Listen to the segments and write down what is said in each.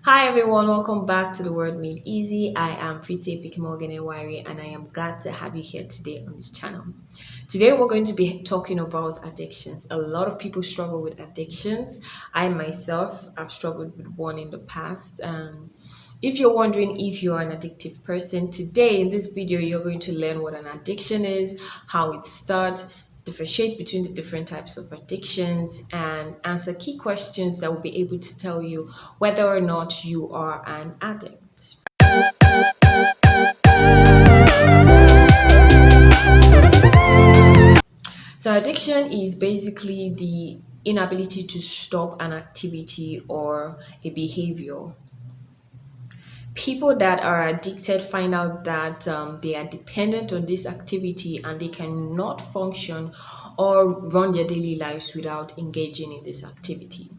Hi everyone, welcome back to the World Made Easy. I am Pretty Vicky Morgan Ewari and I am glad to have you here today on this channel. Today we're going to be talking about addictions. A lot of people struggle with addictions. I myself have struggled with one in the past. If you're wondering if you're an addictive person, today in this video you're going to learn what an addiction is, how it starts, differentiate between the different types of addictions, and answer key questions that will be able to tell you whether or not you are an addict. So, addiction is basically the inability to stop an activity or a behavior. People that are addicted find out that they are dependent on this activity and they cannot function or run their daily lives without engaging in this activity.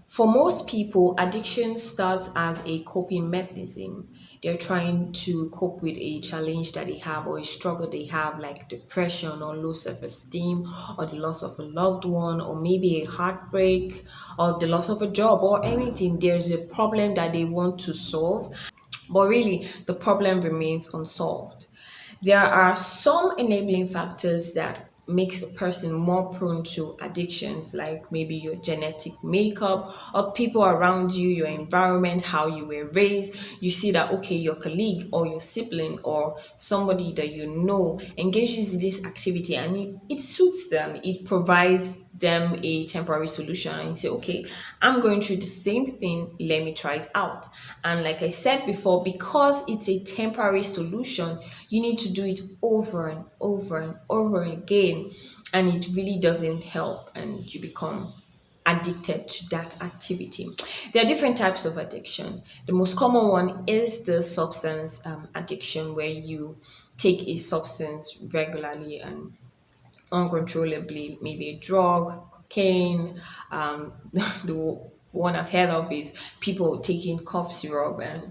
For most people, addiction starts as a coping mechanism. They're trying to cope with a challenge that they have or a struggle they have, like depression or low self esteem, or the loss of a loved one, or maybe a heartbreak, or the loss of a job, or anything. There's a problem that they want to solve, but really the problem remains unsolved. There are some enabling factors that makes a person more prone to addictions, like maybe your genetic makeup or people around you, your environment, how you were raised. You see that okay, your colleague or your sibling or somebody that you know engages in this activity and it suits them, it provides them a temporary solution, and you say okay, I'm going through the same thing, let me try it out. And like I said before, because it's a temporary solution, you need to do it over and over and over again, and it really doesn't help and you become addicted to that activity. There are different types of addiction. The most common one is the substance addiction, where you take a substance regularly and uncontrollably, maybe a drug, cocaine. The one I've heard of is people taking cough syrup, and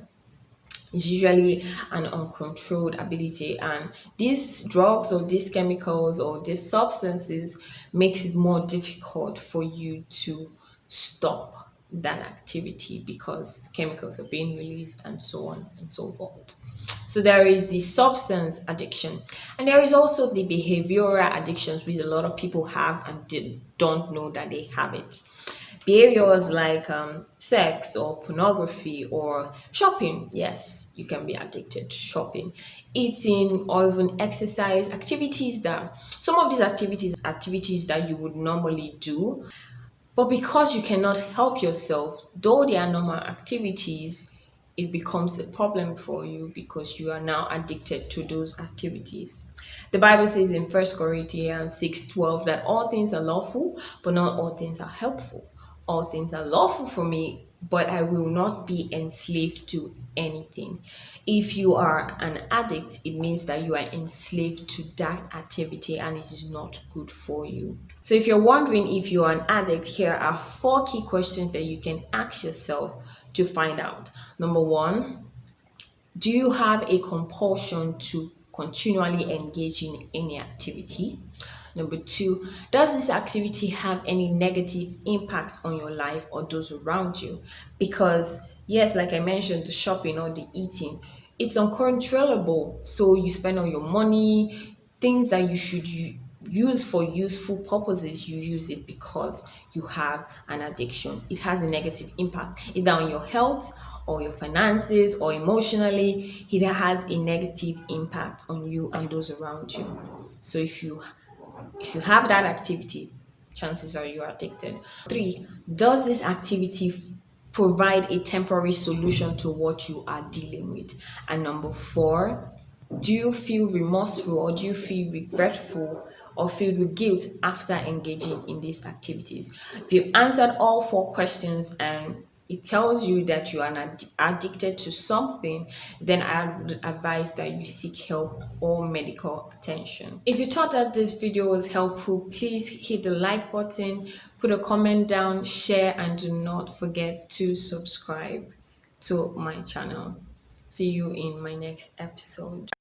it's usually an uncontrolled ability. And these drugs or these chemicals or these substances makes it more difficult for you to stop that activity because chemicals are being released and so on and so forth. So there is the substance addiction, and there is also the behavioral addictions, which a lot of people have and don't know that they have it. Behaviors like sex or pornography or shopping. Yes, you can be addicted to shopping, eating, or even exercise activities. That some of these activities that you would normally do, but because you cannot help yourself, though they are normal activities, it becomes a problem for you because you are now addicted to those activities. The Bible says in 1 Corinthians 6:12 that all things are lawful, but not all things are helpful. All things are lawful for me, but I will not be enslaved to anything. If you are an addict, it means that you are enslaved to that activity and it is not good for you. So, if you're wondering if you are an addict, here are 4 key questions that you can ask yourself to find out. Number one, do you have a compulsion to continually engage in any activity? Number two, does this activity have any negative impact on your life or those around you? Because, yes, like I mentioned, the shopping or the eating, it's uncontrollable. So you spend all your money, things that you should use for useful purposes, you use it because you have an addiction. It has a negative impact either on your health or your finances or emotionally. It has a negative impact on you and those around you. So if you have that activity, chances are you are addicted. Three, does this activity provide a temporary solution to what you are dealing with? And number four, do you feel remorseful or do you feel regretful or filled with guilt after engaging in these activities? If you answered all 4 questions and it tells you that you are addicted to something, then I would advise that you seek help or medical attention. If you thought that this video was helpful, please hit the like button, put a comment down, share, and do not forget to subscribe to my channel. See you in my next episode.